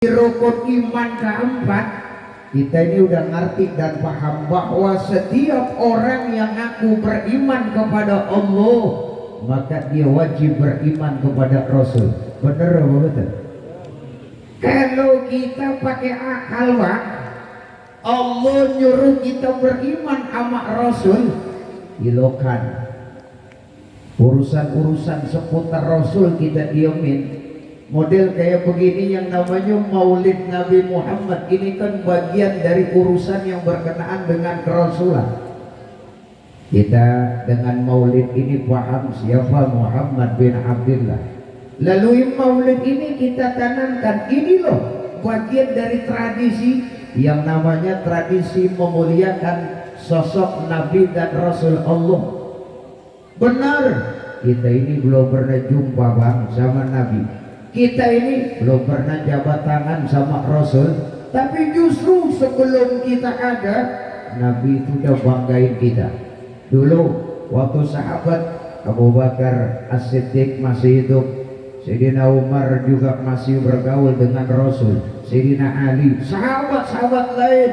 Rukun iman keempat, kita ini udah ngerti dan paham bahwa setiap orang yang ngaku beriman kepada Allah, maka dia wajib beriman kepada Rasul. Bener apa betul? Kalau kita pakai akal, Pak, Allah nyuruh kita beriman sama Rasul, ilokan urusan-urusan seputar Rasul kita diemin. Model kayak begini yang namanya Maulid Nabi Muhammad, ini kan bagian dari urusan yang berkenaan dengan kerasulan. Kita dengan Maulid ini paham siapa Muhammad bin Abdullah. Lalu Maulid ini kita tanamkan, ini loh bagian dari tradisi yang namanya tradisi memuliakan sosok Nabi dan Rasul Allah. Benar, kita ini belum pernah jumpa bang sama Nabi. Kita ini belum pernah jabat tangan sama Rasul, tapi justru sebelum kita ada, Nabi itu udah banggain kita. Dulu waktu sahabat Abu Bakar As-Siddiq masih hidup, Sayyidina Umar juga masih bergaul dengan Rasul, Sayyidina Ali, sahabat-sahabat lain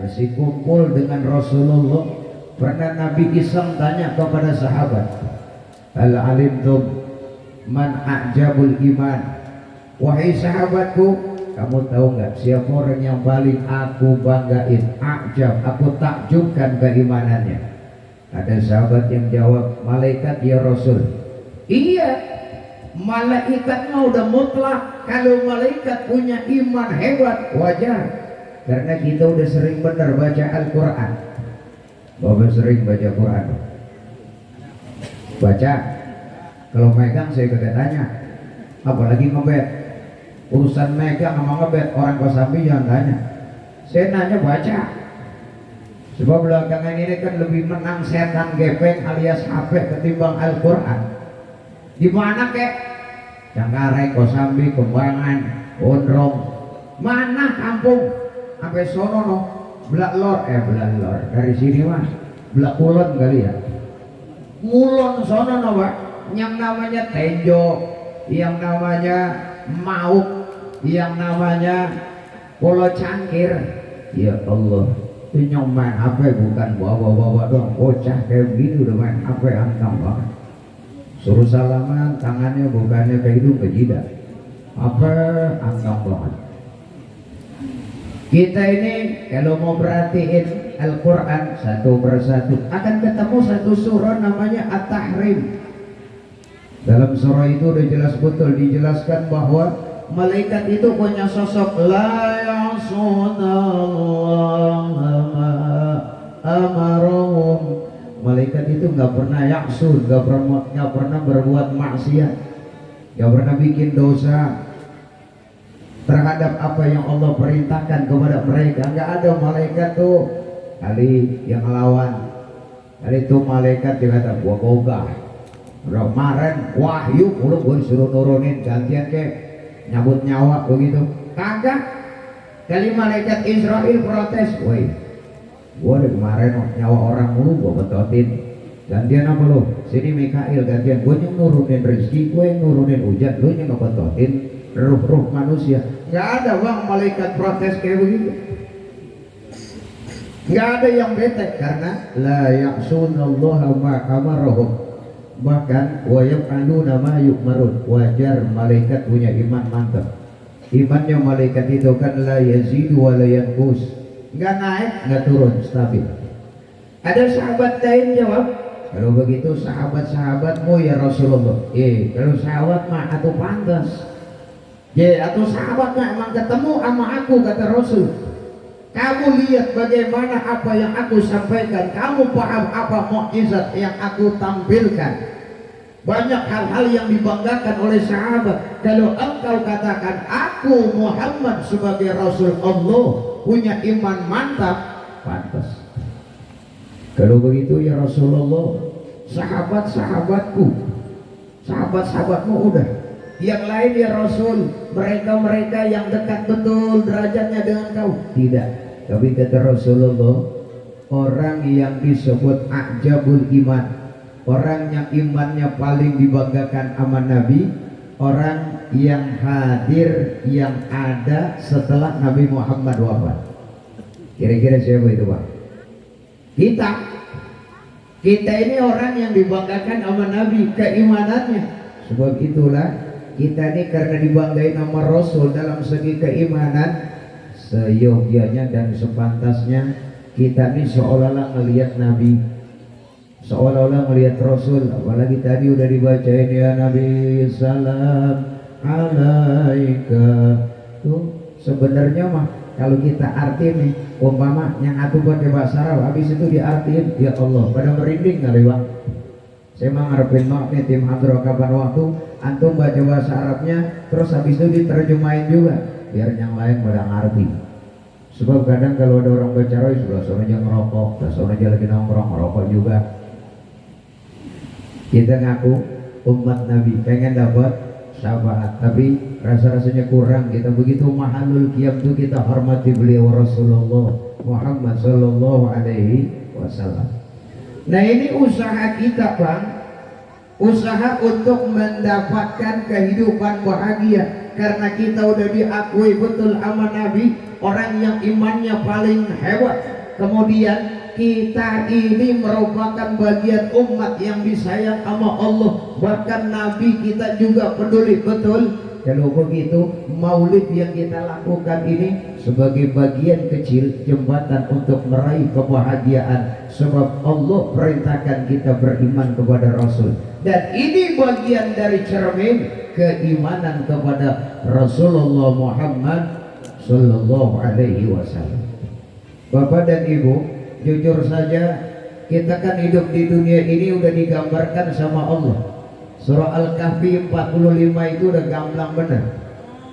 masih kumpul dengan Rasulullah. Pernah Nabi iseng tanya kepada sahabat, "Hal alimtum man a'jabul iman?" Wahai sahabatku, kamu tahu nggak siapa orang yang paling aku banggain, a'jab, aku takjubkan keimanannya? Ada sahabat yang jawab, malaikat ya Rasul. Iya, malaikat mah udah mutlak. Kalau malaikat punya iman hebat, wajar, karena kita udah sering benar baca Al-Quran. Bapak sering baca Quran? Baca. Kalau megang saya kagak tanya, apalagi ngebet. Urusan megang sama ngebet, orang Kosambi jangan tanya. Saya nanya baca. Sebab belakangan ini kan lebih menang setan gepeng alias HP ketimbang Al-Quran. Di mana kek? Cangkarai, Kosambi, Kembangan, Gondrong. Mana kampung? Sampai sono no. Belak lor, dari sini mah Belak Kulon kali ya. Mulon sono no Pak. Yang namanya Tenjo, yang namanya Mauk, yang namanya Pulau Cangkir. Ya Allah, itu main apa bukan bawa-bawa doang, bocah kayak begitu udah main apa antang banget. Suruh salaman tangannya bukannya ke hidung ke jidat, apa antang banget. Kita ini kalau mau perhatiin Al-Quran satu persatu akan ketemu satu surah namanya At-Tahrim. Dalam surah itu udah jelas betul dijelaskan bahwa malaikat itu punya sosok la ya'sunallaha ma amarahum. Malaikat itu nggak pernah yaksun, nggak pernah berbuat maksiat, nggak pernah bikin dosa terhadap apa yang Allah perintahkan kepada mereka. Nggak ada malaikat tuh kali yang lawan, kali itu malaikat dikata gua gogah. Kemarin wahyu mulu gue disuruh nurunin gantian ke nyabut nyawa begitu, kagak. Kali malaikat Israel protes, woi gue dari kemarin nyawa orang mulu gue betotin, gantian apa lo? Sini Mikail gantian, gue yang nurunin rezeki, gue yang nurunin hujan, lo yang ngebetotin ruh-ruh manusia. Nggak ada bang malaikat protes kayak begitu, nggak ada yang bete karena la ya'sunallaha ma amarahum. Bahkan wayaf'aluna ma yu'marun, wajar malaikat punya iman mantap. Imannya malaikat itu kan la yazidu wa la yanqus, enggak naik enggak turun, stabil. Ada sahabat lain jawab, kalau begitu sahabat-sahabatmu ya Rasulullah. Kalau sahabat mah atau pantas. Atau sahabat mah emang ketemu sama aku, kata Rasul. Kamu lihat bagaimana apa yang aku sampaikan, kamu paham apa mukjizat yang aku tampilkan. Banyak hal-hal yang dibanggakan oleh sahabat. Kalau engkau katakan aku Muhammad sebagai Rasul Allah punya iman mantap, pantas. Kalau begitu ya Rasulullah, sahabat-sahabatku, sahabat-sahabatmu udah. Yang lain ya Rasul, mereka-mereka yang dekat betul derajatnya dengan kau. Tidak. Tapi kata Rasulullah, orang yang disebut a'jabul iman, orang yang imannya paling dibanggakan sama Nabi, orang yang hadir yang ada setelah Nabi Muhammad wafat? Kira-kira siapa itu Pak? Kita ini orang yang dibanggakan sama Nabi, keimanannya. Sebab itulah kita ini karena dibanggain sama Rasul dalam segi keimanan, seyogianya dan sepantasnya kita ini seolah-olah melihat Nabi, seolah-olah melihat Rasul. Apalagi tadi udah dibacain ya Nabi salam alaika. Tuh sebenarnya mah kalau kita artiin nih, umpama yang aku pakai bahasa Arab, habis itu diartiin, ya Allah, pada merinding kali Bang. Saya mah ngarepin banget nih tim hadroh kapan waktu antum baca bahasa Arabnya, terus habis itu diterjemahin juga, biar yang lain pada ngerti. Sebab kadang kalau ada orang baca roh, sebelah sana aja ngerokok, sebelah sana aja lagi nongkrong, ngerokok juga. Kita ngaku umat Nabi, pengen dapat syafaat, tapi rasa-rasanya kurang. Kita begitu mahalul qiyam itu kita hormati beliau Rasulullah Muhammad sallallahu alaihi wasallam. Nah ini usaha kita Bang, usaha untuk mendapatkan kehidupan bahagia, karena kita udah diakui betul sama Nabi orang yang imannya paling hebat. Kemudian kita ini merupakan bagian umat yang disayang sama Allah, bahkan Nabi kita juga peduli betul. Kalau begitu maulid yang kita lakukan ini sebagai bagian kecil jembatan untuk meraih kebahagiaan, sebab Allah perintahkan kita beriman kepada Rasul, dan ini bagian dari cermin keimanan kepada Rasulullah Muhammad sallallahu alaihi wasallam. Bapak dan Ibu, jujur saja kita kan hidup di dunia ini udah digambarkan sama Allah. Surah Al-Kahfi 45 itu udah gamblang bener.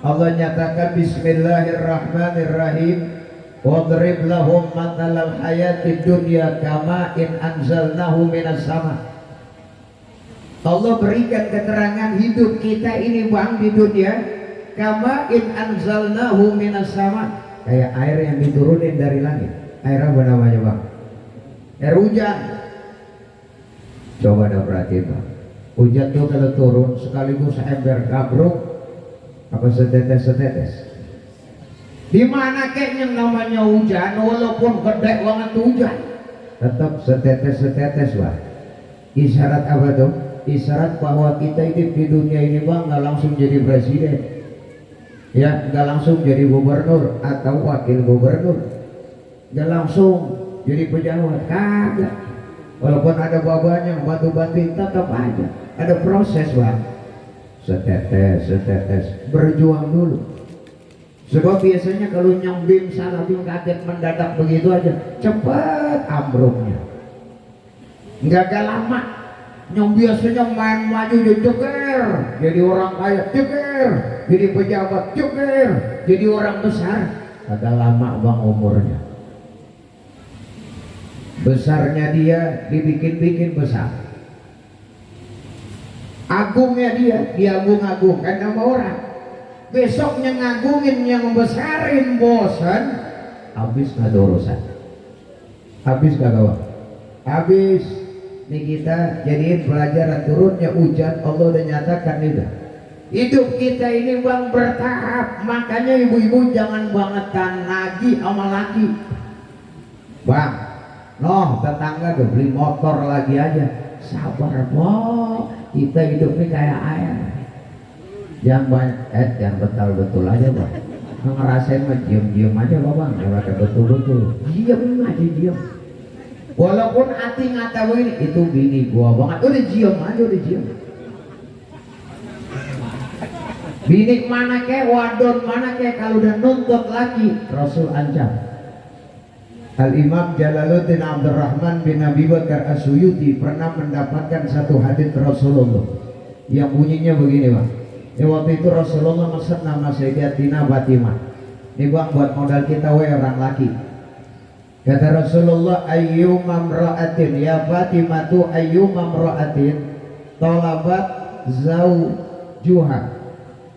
Allah nyatakan Bismillahirrahmanirrahim, wadrib lahum mathalal hayatid dunya kama in anzalnahu minas sama. Allah berikan keterangan hidup kita ini Bang di dunia, kama in anzalnahu minas sama, kayak air yang diturunin dari langit. Air apa namanya Bang? Air hujan. Coba dah perhatiin Bang, hujan tuh kalau turun sekaligus ember gabruk apa setetes-setetes. Di mana kek yang namanya hujan, walaupun gede banget hujan, tetap setetes-setetes Bang. Isyarat apa tuh? Isyarat bahwa kita hidup di dunia ini Bang nggak langsung jadi presiden, ya nggak langsung jadi gubernur atau wakil gubernur, nggak langsung jadi pejabat, kagak. Walaupun ada babanya bantu-bantuin, tetap aja ada proses Bang. Setetes berjuang dulu. Sebab biasanya kalau nyambim salah bim kaget mendadak begitu aja, cepat ambruknya. Nggak lama. Yang biasanya main maju jeger, jadi orang kaya jeger, jadi pejabat jeger, jadi orang besar, agak lama Bang umurnya. Besarnya dia dibikin-bikin besar, agungnya dia diagung-agungkan sama orang. Besoknya ngagungin yang besarin bosan, habis nggak ada urusan. Habis gak kawan? Habis. Ini kita jadiin pelajaran, turunnya hujan Allah udah nyatakan itu. Hidup kita ini Bang bertahap, makanya ibu-ibu jangan bangetan lagi sama laki. Bang, noh tetangga tuh beli motor lagi aja, sabar Bang, kita hidup ini kayak air. Jangan banyak, jangan betul-betul aja Bang. Ngerasain mah diem-diem aja Bang, kalau betul-betul diem aja diem. Walaupun hati ngata begini, itu bini gua banget, udah diem aja, udah diem. Bini mana kek, wadon mana kek, kalau udah nuntut lagi Rasul ancam. Al-Imam Jalaluddin Abdurrahman bin Abi Bakar As-Suyuti pernah mendapatkan satu hadits Rasulullah yang bunyinya begini Bang. Ya, waktu itu Rasulullah mesen nama Sayyidatina Fatimah. Ini Bang buat modal kita orang laki. Kata Rasulullah, ayyuma mra'atin, ya Fatimatu ayyuma mra'atin talabat zawjuha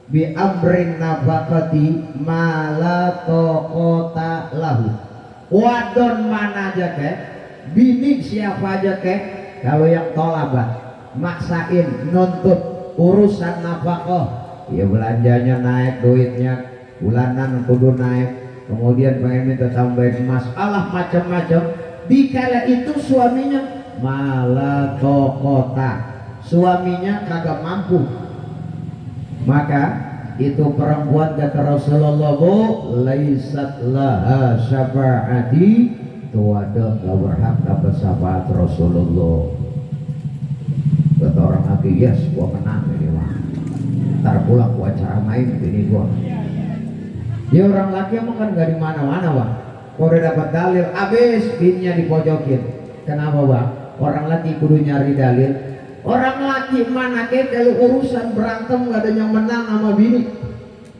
bi amrin nafaqati ma la taqata lahu. Wadon mana aja kek, bini siapa aja kek, kalau yang tolabat maksain nuntut urusan nafkah ya belanjanya naik, duitnya bulanan kudu naik, kemudian pengen minta tambahin masalah macam-macam. Dikala itu suaminya malah tokota, suaminya kagak mampu, maka itu perempuan kata Rasulullah, bu laisat laha syafa'ati, itu ada gak berhak dapat syafaat Rasulullah. Kata orang lagi, yes gua menang ini mah, ntar pulang gua acara main ini gua. Ya orang laki emang kan gak di mana-mana bang, kalau udah dapat dalil abis bininya dipojokin. Kenapa bang? Orang laki kudu nyari dalil. Orang laki mana ke kalau urusan berantem gak ada yang menang sama bini.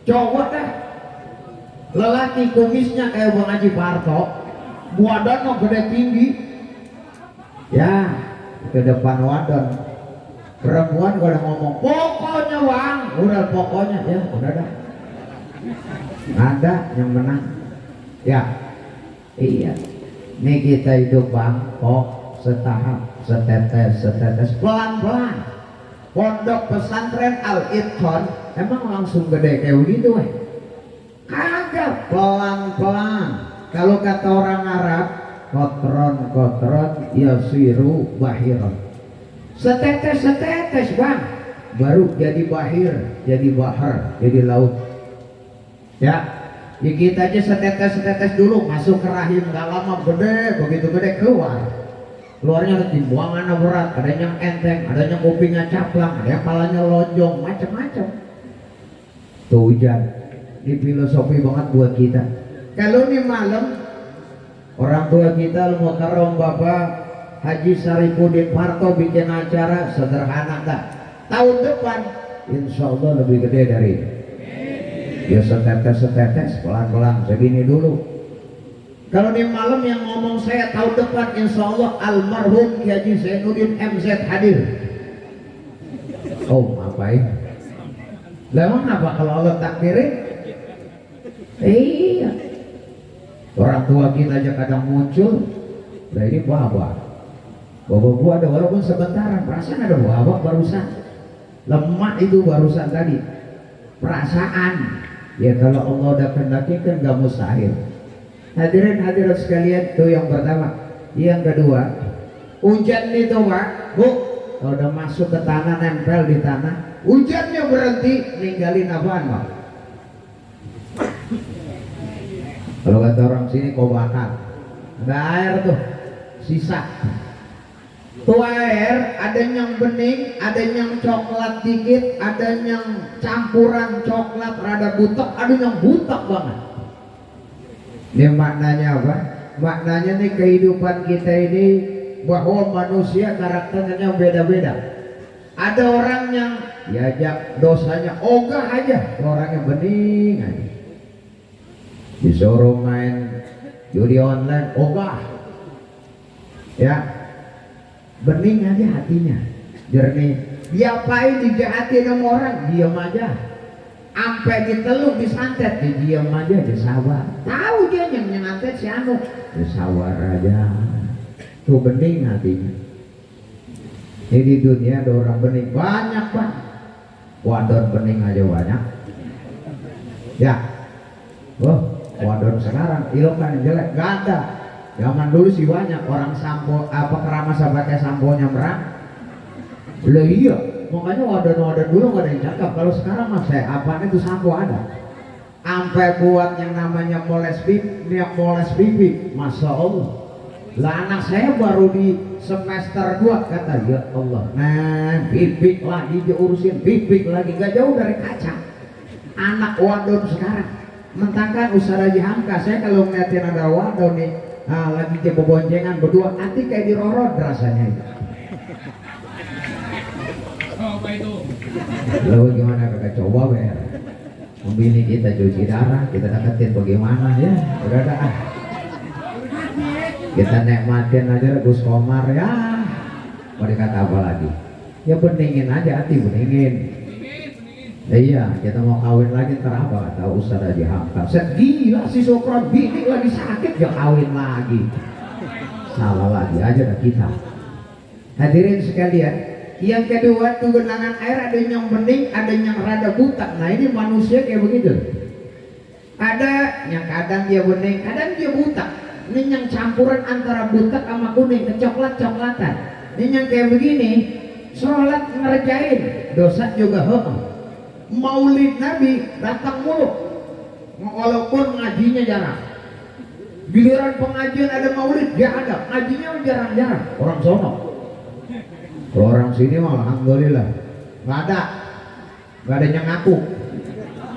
Cowok dah, lelaki kumisnya kayak Bang Haji Parto, badannya gede tinggi, ya ke depan wadon. Perempuan kalau ngomong pokoknya bang, udah pokoknya ya udah dah, ada yang menang. Ya iya, ini kita hidup bang, setahap, setetes, pelan-pelan. Pondok pesantren Al-Itqan emang langsung gede kayak begitu kagak, pelan-pelan. Kalau kata orang Arab, kotron yasiru bahiron, setetes bang baru jadi bahir, jadi bahar, jadi laut. Ya kita aja setetes dulu masuk ke rahim, gak lama gede, begitu gede keluarnya ada timbuangan berat, ada yang enteng, ada yang kupingnya caplang, ada yang palanya lonjong, macam-macam. Tuh hujan, ini filosofi banget buat kita. Kalau nih malam orang tua kita mukarram Bapak Haji Saripudin Parto bikin acara sederhana tak? Tahun depan insya Allah lebih gede dari ini. Ya setetes pelan-pelan segini dulu. Kalau di malam yang ngomong saya tahun depan insya Allah almarhum Ki Haji Zainuddin MZ hadir. Oh ngapain? Memang apa kalau Allah takdirin? Iya. Orang tua kita aja kadang muncul. Nah ini bapak gua ada walaupun sebentaran, perasaan ada bapak barusan. Lemak itu barusan tadi. Perasaan. Ya kalau Allah udah kendaki kan gak mustahil. Hadirin hadirat sekalian, itu yang pertama. Yang kedua, hujan itu pak, bu, kalau udah masuk ke tanah, nempel di tanah, hujannya berhenti, ninggalin apaan pak? Kalau kata orang sini kau bakar, ada air tuh, sisa. Tuh air, ada yang bening, ada yang coklat dikit, ada yang campuran coklat rada butek, ada yang butek banget. Ini maknanya apa? Maknanya nih kehidupan kita ini bahwa manusia karakternya beda-beda. Ada orang yang diajak dosanya ogah aja, orangnya bening aja. Disuruh main judi online ogah, ya bening aja hatinya, jernih. Diapain dijahatin sama orang, diam aja. Sampai diteluk disantet, diam aja, disabar. Tahu dia yang nyantet si anu, disabar aja. Tuh bening hatinya. Ini di dunia ada orang bening banyak pak. Wadon bening aja banyak. Ya, wadon sekarang ilokan jelek gak ada. Zaman dulu sih banyak orang sampo apa keramas pakai samponya merah. Loh iya. Makanya wadah-wadah dulu gak ada yang cakep. Kalau sekarang mas saya apaan itu sampo ada. Sampai buat yang namanya moles pipi, masya Allah. Lah anak saya baru di semester 2 kata ya Allah. Nah pipik lagi diurusin, pipik lagi gak jauh dari kaca. Anak wadon sekarang. Mentangkan usaha Haji Hamka, saya kalau ngeliatin ada wadon nih, lagi boncengan berdua, nanti kayak dirorot rasanya itu. Lalu gimana kakak coba ber membini kita cuci darah, kita deketin bagaimana ya, udah dah kita nikmatin aja Gus Komar ya, mau dikata apa lagi ya, beningin aja hati, beningin. Iya kita mau kawin lagi ntar apa kata Ustaz Haji Hamka, gila si Sokron bini lagi sakit ya kawin lagi, salah lagi aja dah kita. Hadirin sekalian, Yang kedua tuh genangan air ada yang bening, ada yang rada buta. Nah ini manusia kayak begitu. Ada yang kadang dia bening, kadang dia buta. Ini yang campuran antara buta sama kuning, kecoklat-coklatan. Ini yang kayak begini, sholat ngerjain, dosa juga Maulid Nabi datang mulu, walaupun ngajinya jarang. Giliran pengajian ada maulid, dia ada, ngajinya jarang-jarang. Orang sono. Kalau orang sini mah alhamdulillah nggak ada yang ngaku.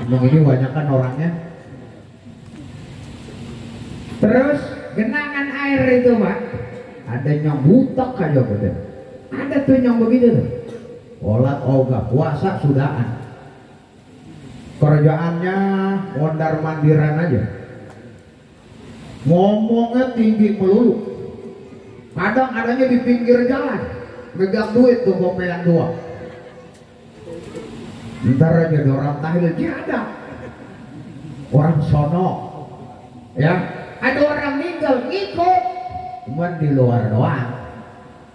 Emang ini banyak kan orangnya. Terus genangan air itu Pak, ada yang butak aja betul. Ada tuh yang begitu tuh. Sholat ogah, puasa sudahan. Kerjaannya mondar mandiran aja. Ngomongnya tinggi melulu. Kadang adanya di pinggir jalan, megang duit tuh gopean dua. Ntar aja ada orang tahlil, dia ada orang sono, ya ada orang meninggal ngikut, cuman di luar doang.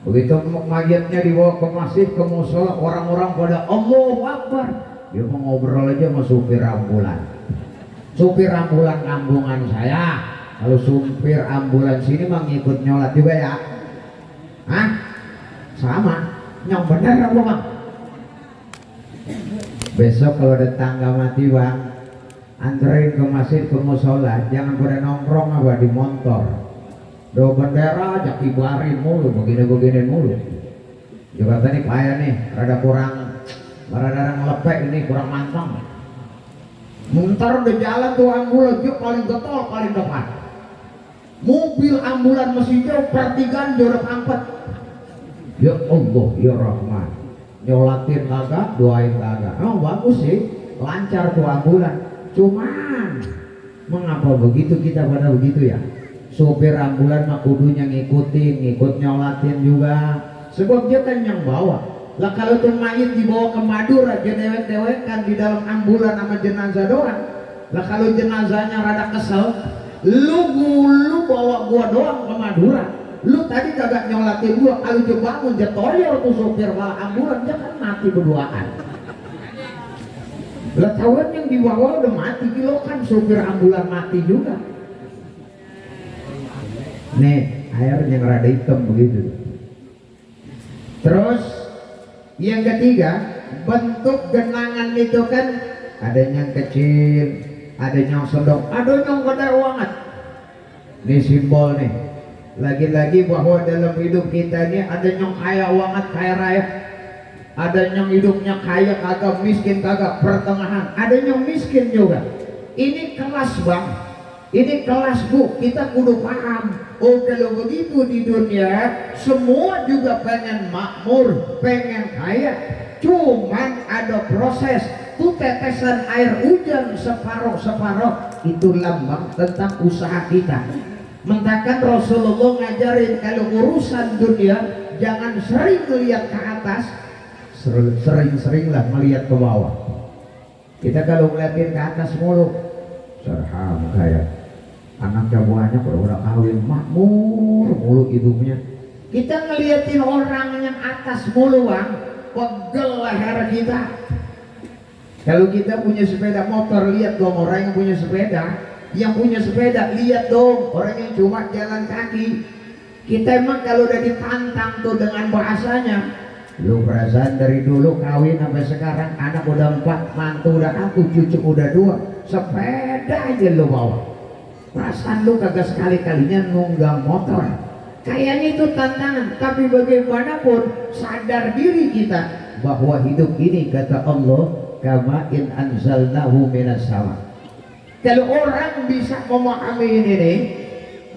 Begitu mayatnya dibawa ke masjid, ke musola, orang-orang pada Allahu Akbar, dia mau ngobrol aja sama supir ambulan. Supir ambulan ambungan saya, kalau supir ambulan sini mah ngikut nyolat juga ya. Hah? Sama, yang bener apa bang? Besok kalau ada tangga mati bang, anterin ke masjid, ke musola, jangan pada nongkrong apa di motor. Do bendera aja kibarin mulu, begini-begini mulu. Juga tadi payah nih, rada ngelepek ini, kurang mantang. Muntar udah jalan tuh ambulan, dia paling getol, paling depan. Mobil ambulan mesin jauh, pertigaan jorok angkot. Ya Allah, ya Rahman, nyolatin kagak, doain kagak. Oh bagus sih, lancar tuh ambulan. Cuman mengapa begitu kita pada begitu ya? Sopir ambulan mah kudunya ngikut nyolatin juga. Sebab dia kan yang bawa. Lah kalau tuh mayit dibawa ke Madura, aja dewek-dewekan di dalam ambulan sama jenazah doang. Lah kalau jenazahnya rada kesel, lu bawa gua doang ke Madura. Lu tadi kagak nyolatin gua, kalau dia bangun jetoyor tuh sopir malah ambulan, dia kan mati berduaan. Lah tahuan yang dibawa udah mati, kilo kan sopir ambulan mati juga. Nih air yang rada hitam begitu. Terus yang ketiga, bentuk genangan itu kan ada yang kecil, ada yang sedang, ada yang gede banget. Ini simbol nih. Lagi-lagi bahwa dalam hidup kita ini ada yang kaya banget, kaya raya. Ada yang hidupnya kaya kagak, miskin kagak, pertengahan. Ada yang miskin juga. Ini kelas bang, ini kelas bu, kita kudu paham. Oh kalau begitu di dunia semua juga pengen makmur, pengen kaya. Cuman ada proses. Tuh tetesan air hujan separoh-separoh itu lambang tentang usaha kita. Mentakan Rasulullah ngajarin kalau urusan dunia jangan sering melihat ke atas, sering-seringlah melihat ke bawah. Kita kalau ngeliatin ke atas mulu, serham kayak anaknya banyak, udah kawin makmur mulu hidupnya. Kita ngeliatin orang yang atas mulu bang, pegel leher kita. Kalau kita punya sepeda motor, lihat dong orang yang punya sepeda. Yang punya sepeda, lihat dong orang yang cuma jalan kaki. Kita emang kalau udah ditantang tuh dengan bahasanya, lu perasaan dari dulu kawin sampai sekarang anak udah 4, mantu udah 1, cucu udah 2, sepeda aja lu bawa. Perasaan lu kagak sekali-kalinya nunggang motor. Kayaknya itu tantangan, tapi bagaimanapun sadar diri kita bahwa hidup ini kata Allah kama in anzalnahu minas sama. Kalau orang bisa memahami ini nih,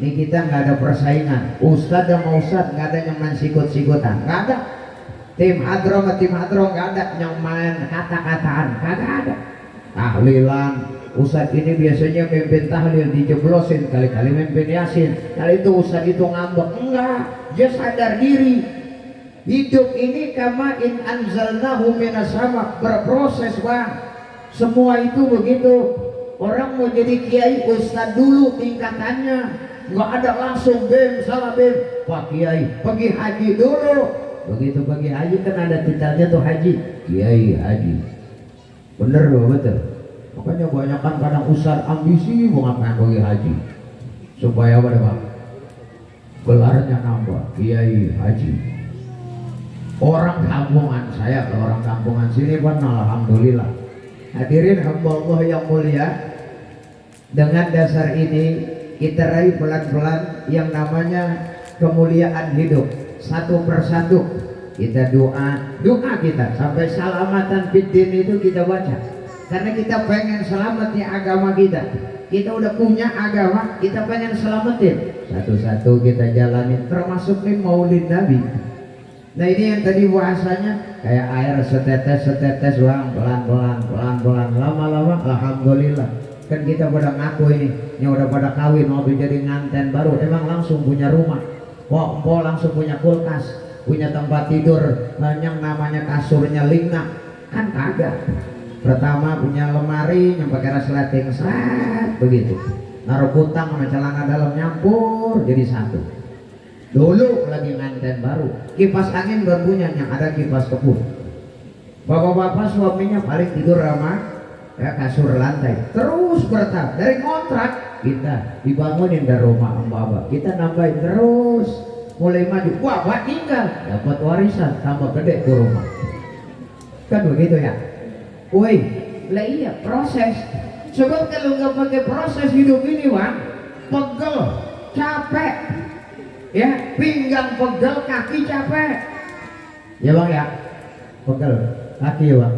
ini kita nggak ada persaingan. Ustadz sama ustadz nggak ada yang main sikut-sikutan, nggak ada. Tim hadro sama tim hadro nggak ada yang main kata-kataan, kagak ada. Tahlilan, ustadz ini biasanya mimpin tahlil dijeblosin, kali-kali mimpin yasin. Kali itu ustadz itu ngambek, enggak. Dia sadar diri. Hidup ini kama in anzalnahu minas sama, berproses bang. Semua itu begitu. Orang mau jadi kiai ustadz dulu tingkatannya, nggak ada langsung bem salah bem. Pak kiai pergi haji dulu, begitu bagi haji kan ada titelnya tuh haji, kiai haji. Bener loh, betul. Makanya banyak kan kadang usah ambisi mau ngapain bagi haji supaya apa Bang? Gelarnya nambah, kiai haji. Orang kampungan saya, kalau orang kampungan sini pun alhamdulillah. Hadirin hamba Allah yang mulia, dengan dasar ini kita raih pelan-pelan yang namanya kemuliaan hidup. Satu persatu kita doa kita sampai salamatan fiddin itu kita baca, karena kita pengen selamatnya agama kita. Kita udah punya agama, kita pengen selamatin. Satu-satu kita jalani, termasuk nih maulid Nabi. Nah ini yang tadi bahasanya kayak air setetes bang, pelan-pelan, lama-lama alhamdulillah. Kan kita pada ngaku ini udah pada kawin, mau jadi nganten baru, emang langsung punya rumah. Wah, langsung punya kulkas, punya tempat tidur, yang namanya kasurnya lingna, kan kagak. Pertama punya lemari yang pakai resleting, begitu. Naruh kutang sama celana dalam nyampur jadi satu. Dulu lagi nganten baru, kipas angin baru punya, yang ada kipas kebun. Bapak-bapak suaminya paling tidur sama kasur lantai, terus bertahap dari kontrak kita dibangunin dari rumah mbak, kita nambahin terus, mulai maju. Wah, tinggal dapat warisan tambah gede ke rumah, kan begitu ya. Woi, lah iya proses. Sebab kalau nggak pakai proses hidup ini bang, pegel, capek, ya pinggang pegel, kaki capek, ya bang ya, pegel, kaki ya bang,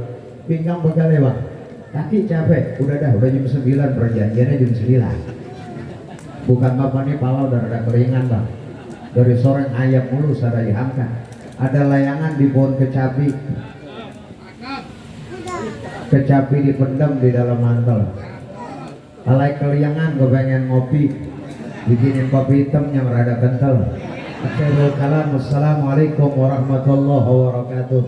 pinggang pegel ya bang, kaki capek, udah jam 9 perjanjiannya jam 9. Bukan bapak nih pala udah ada keringan bang, dari sore ayam mulu sada diangkat, ada layangan di pohon kecapi dipendam di dalam mantel. Alai keliangan gue pengen ngopi, bikinin kopi hitam yang rada kental. Akhirul kalam, assalamualaikum warahmatullahi wabarakatuh.